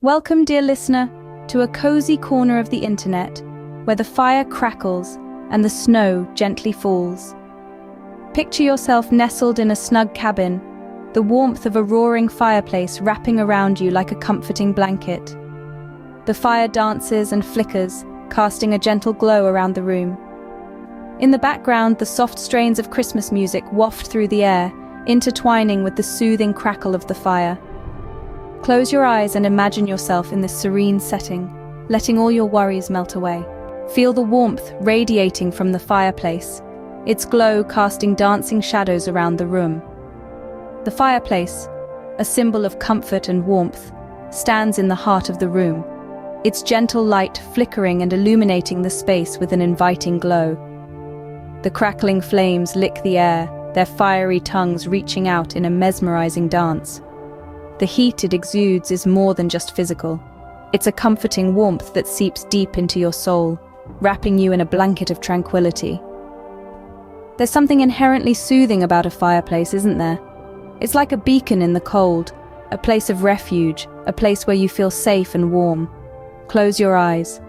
Welcome, dear listener, to a cozy corner of the internet where the fire crackles and the snow gently falls. Picture yourself nestled in a snug cabin, the warmth of a roaring fireplace wrapping around you like a comforting blanket. The fire dances and flickers, casting a gentle glow around the room. In the background, the soft strains of Christmas music waft through the air, intertwining with the soothing crackle of the fire. Close your eyes and imagine yourself in this serene setting, letting all your worries melt away. Feel the warmth radiating from the fireplace, its glow casting dancing shadows around the room. The fireplace, a symbol of comfort and warmth, stands in the heart of the room, its gentle light flickering and illuminating the space with an inviting glow. The crackling flames lick the air, their fiery tongues reaching out in a mesmerizing dance. The heat it exudes is more than just physical. It's a comforting warmth that seeps deep into your soul, wrapping you in a blanket of tranquility. There's something inherently soothing about a fireplace, isn't there? It's like a beacon in the cold, a place of refuge, a place where you feel safe and warm. Close your eyes.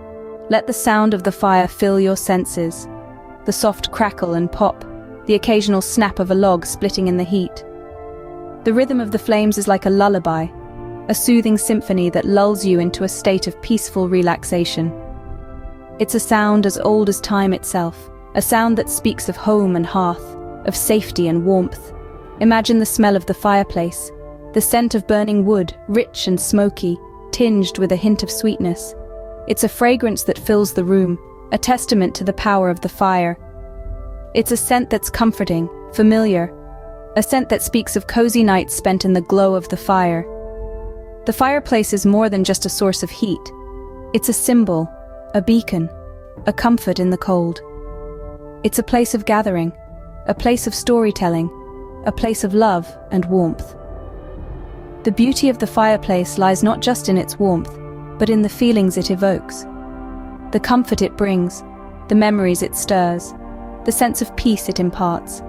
Let the sound of the fire fill your senses. The soft crackle and pop, the occasional snap of a log splitting in the heat. The rhythm of the flames is like a lullaby, a soothing symphony that lulls you into a state of peaceful relaxation. It's a sound as old as time itself, a sound that speaks of home and hearth, of safety and warmth. Imagine the smell of the fireplace, the scent of burning wood, rich and smoky, tinged with a hint of sweetness. It's a fragrance that fills the room, a testament to the power of the fire. It's a scent that's comforting, familiar, a scent that speaks of cozy nights spent in the glow of the fire. The fireplace is more than just a source of heat. It's a symbol, a beacon, a comfort in the cold. It's a place of gathering, a place of storytelling, a place of love and warmth. The beauty of the fireplace lies not just in its warmth, but in the feelings it evokes. The comfort it brings, the memories it stirs, the sense of peace it imparts.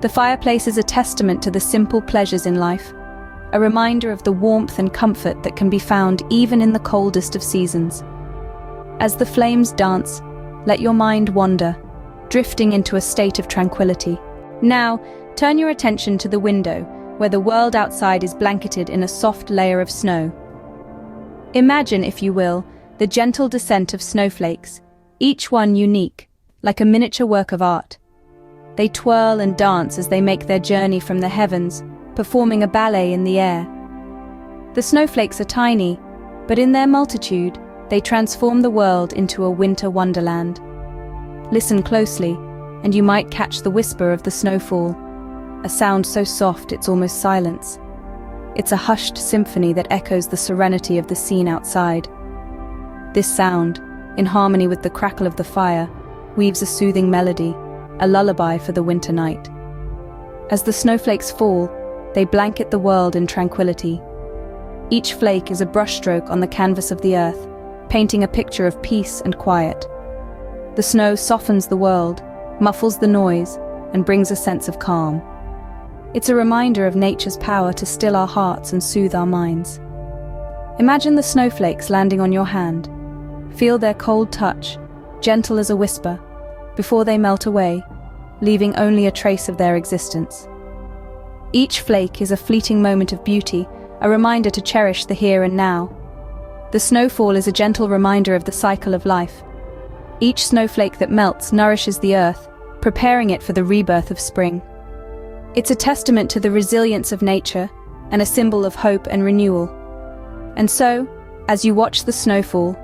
The fireplace is a testament to the simple pleasures in life, a reminder of the warmth and comfort that can be found even in the coldest of seasons. As the flames dance, let your mind wander, drifting into a state of tranquility. Now, turn your attention to the window, where the world outside is blanketed in a soft layer of snow. Imagine, if you will, the gentle descent of snowflakes, each one unique, like a miniature work of art. They twirl and dance as they make their journey from the heavens, performing a ballet in the air. The snowflakes are tiny, but in their multitude, they transform the world into a winter wonderland. Listen closely, and you might catch the whisper of the snowfall, a sound so soft it's almost silence. It's a hushed symphony that echoes the serenity of the scene outside. This sound, in harmony with the crackle of the fire, weaves a soothing melody, a lullaby for the winter night. As the snowflakes fall, they blanket the world in tranquility. Each flake is a brushstroke on the canvas of the earth, painting a picture of peace and quiet. The snow softens the world, muffles the noise, and brings a sense of calm. It's a reminder of nature's power to still our hearts and soothe our minds. Imagine the snowflakes landing on your hand. Feel their cold touch, gentle as a whisper, before they melt away, leaving only a trace of their existence. Each flake is a fleeting moment of beauty, a reminder to cherish the here and now. The snowfall is a gentle reminder of the cycle of life. Each snowflake that melts nourishes the earth, preparing it for the rebirth of spring. It's a testament to the resilience of nature and a symbol of hope and renewal. And so, as you watch the snowfall,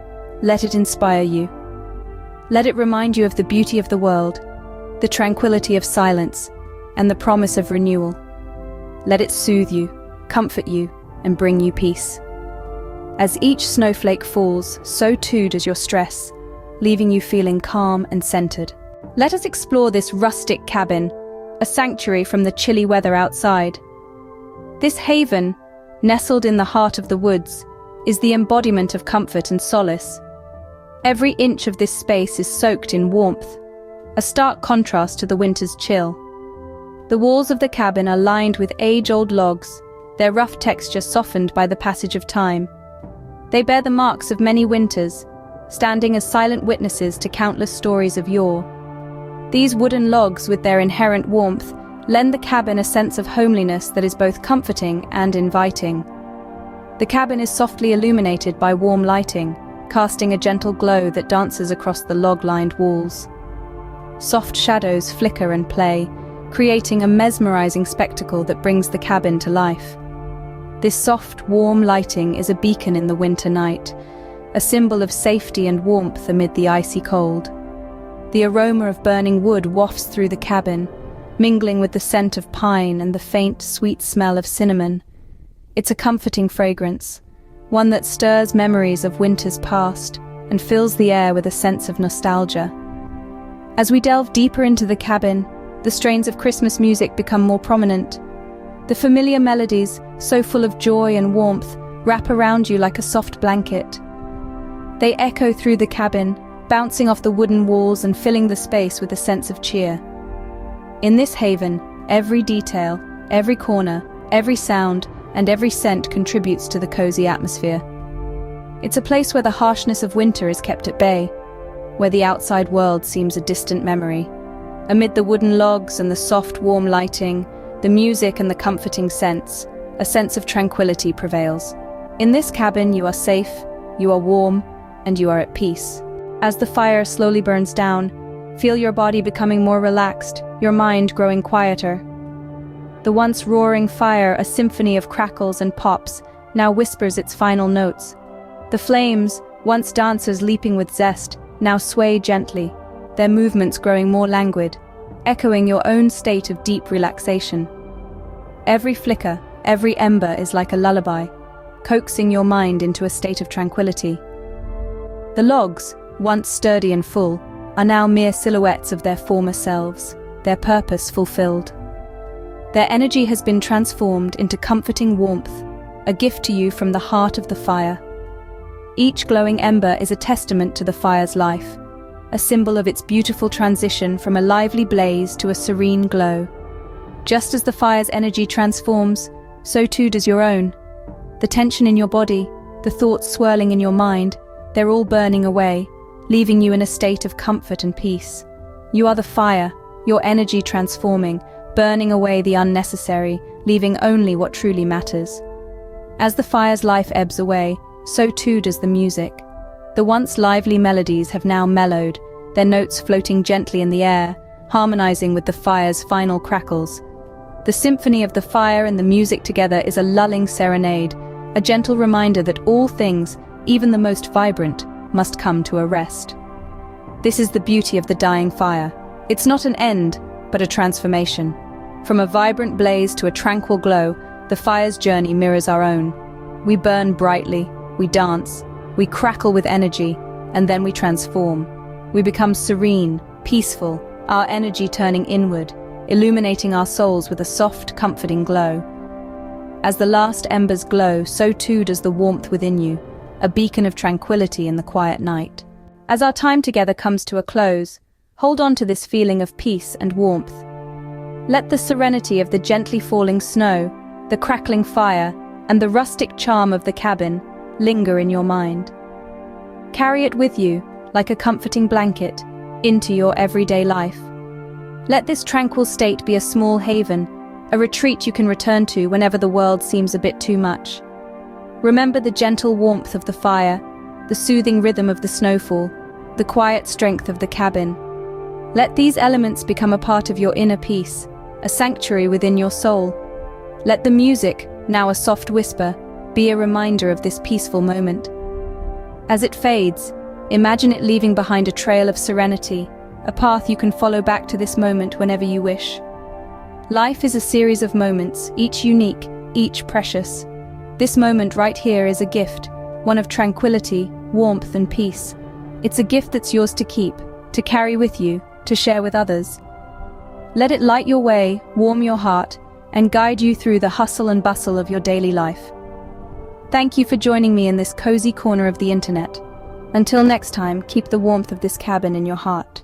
let it inspire you. Let it remind you of the beauty of the world, the tranquility of silence, and the promise of renewal. Let it soothe you, comfort you, and bring you peace. As each snowflake falls, so too does your stress, leaving you feeling calm and centered. Let us explore this rustic cabin, a sanctuary from the chilly weather outside. This haven, nestled in the heart of the woods, is the embodiment of comfort and solace. Every inch of this space is soaked in warmth, a stark contrast to the winter's chill. The walls of the cabin are lined with age-old logs, their rough texture softened by the passage of time. They bear the marks of many winters, standing as silent witnesses to countless stories of yore. These wooden logs, with their inherent warmth, lend the cabin a sense of homeliness that is both comforting and inviting. The cabin is softly illuminated by warm lighting, casting a gentle glow that dances across the log-lined walls. Soft shadows flicker and play, creating a mesmerizing spectacle that brings the cabin to life. This soft, warm lighting is a beacon in the winter night, a symbol of safety and warmth amid the icy cold. The aroma of burning wood wafts through the cabin, mingling with the scent of pine and the faint, sweet smell of cinnamon. It's a comforting fragrance, one that stirs memories of winters past and fills the air with a sense of nostalgia. As we delve deeper into the cabin, the strains of Christmas music become more prominent. The familiar melodies, so full of joy and warmth, wrap around you like a soft blanket. They echo through the cabin, bouncing off the wooden walls and filling the space with a sense of cheer. In this haven, every detail, every corner, every sound, and every scent contributes to the cozy atmosphere. It's a place where the harshness of winter is kept at bay, where the outside world seems a distant memory. Amid the wooden logs and the soft, warm lighting, the music and the comforting scents, a sense of tranquility prevails. In this cabin, you are safe, you are warm, and you are at peace. As the fire slowly burns down, feel your body becoming more relaxed, your mind growing quieter. The once roaring fire, a symphony of crackles and pops, now whispers its final notes. The flames, once dancers leaping with zest, now sway gently, their movements growing more languid, echoing your own state of deep relaxation. Every flicker, every ember is like a lullaby, coaxing your mind into a state of tranquility. The logs, once sturdy and full, are now mere silhouettes of their former selves, their purpose fulfilled. Their energy has been transformed into comforting warmth, a gift to you from the heart of the fire. Each glowing ember is a testament to the fire's life, a symbol of its beautiful transition from a lively blaze to a serene glow. Just as the fire's energy transforms, so too does your own. The tension in your body, the thoughts swirling in your mind, they're all burning away, leaving you in a state of comfort and peace. You are the fire, your energy transforming, burning away the unnecessary, leaving only what truly matters. As the fire's life ebbs away, so too does the music. The once lively melodies have now mellowed, their notes floating gently in the air, harmonizing with the fire's final crackles. The symphony of the fire and the music together is a lulling serenade, a gentle reminder that all things, even the most vibrant, must come to a rest. This is the beauty of the dying fire. It's not an end, but a transformation. From a vibrant blaze to a tranquil glow, the fire's journey mirrors our own. We burn brightly, we dance, we crackle with energy, and then we transform. We become serene, peaceful, our energy turning inward, illuminating our souls with a soft, comforting glow. As the last embers glow, so too does the warmth within you, a beacon of tranquility in the quiet night. As our time together comes to a close, hold on to this feeling of peace and warmth. Let the serenity of the gently falling snow, the crackling fire, and the rustic charm of the cabin linger in your mind. Carry it with you, like a comforting blanket, into your everyday life. Let this tranquil state be a small haven, a retreat you can return to whenever the world seems a bit too much. Remember the gentle warmth of the fire, the soothing rhythm of the snowfall, the quiet strength of the cabin. Let these elements become a part of your inner peace, a sanctuary within your soul. Let the music, now a soft whisper, be a reminder of this peaceful moment. As it fades, imagine it leaving behind a trail of serenity, a path you can follow back to this moment whenever you wish. Life is a series of moments, each unique, each precious. This moment right here is a gift, one of tranquility, warmth, and peace. It's a gift that's yours to keep, to carry with you, to share with others. Let it light your way, warm your heart, and guide you through the hustle and bustle of your daily life. Thank you for joining me in this cozy corner of the internet. Until next time, keep the warmth of this cabin in your heart.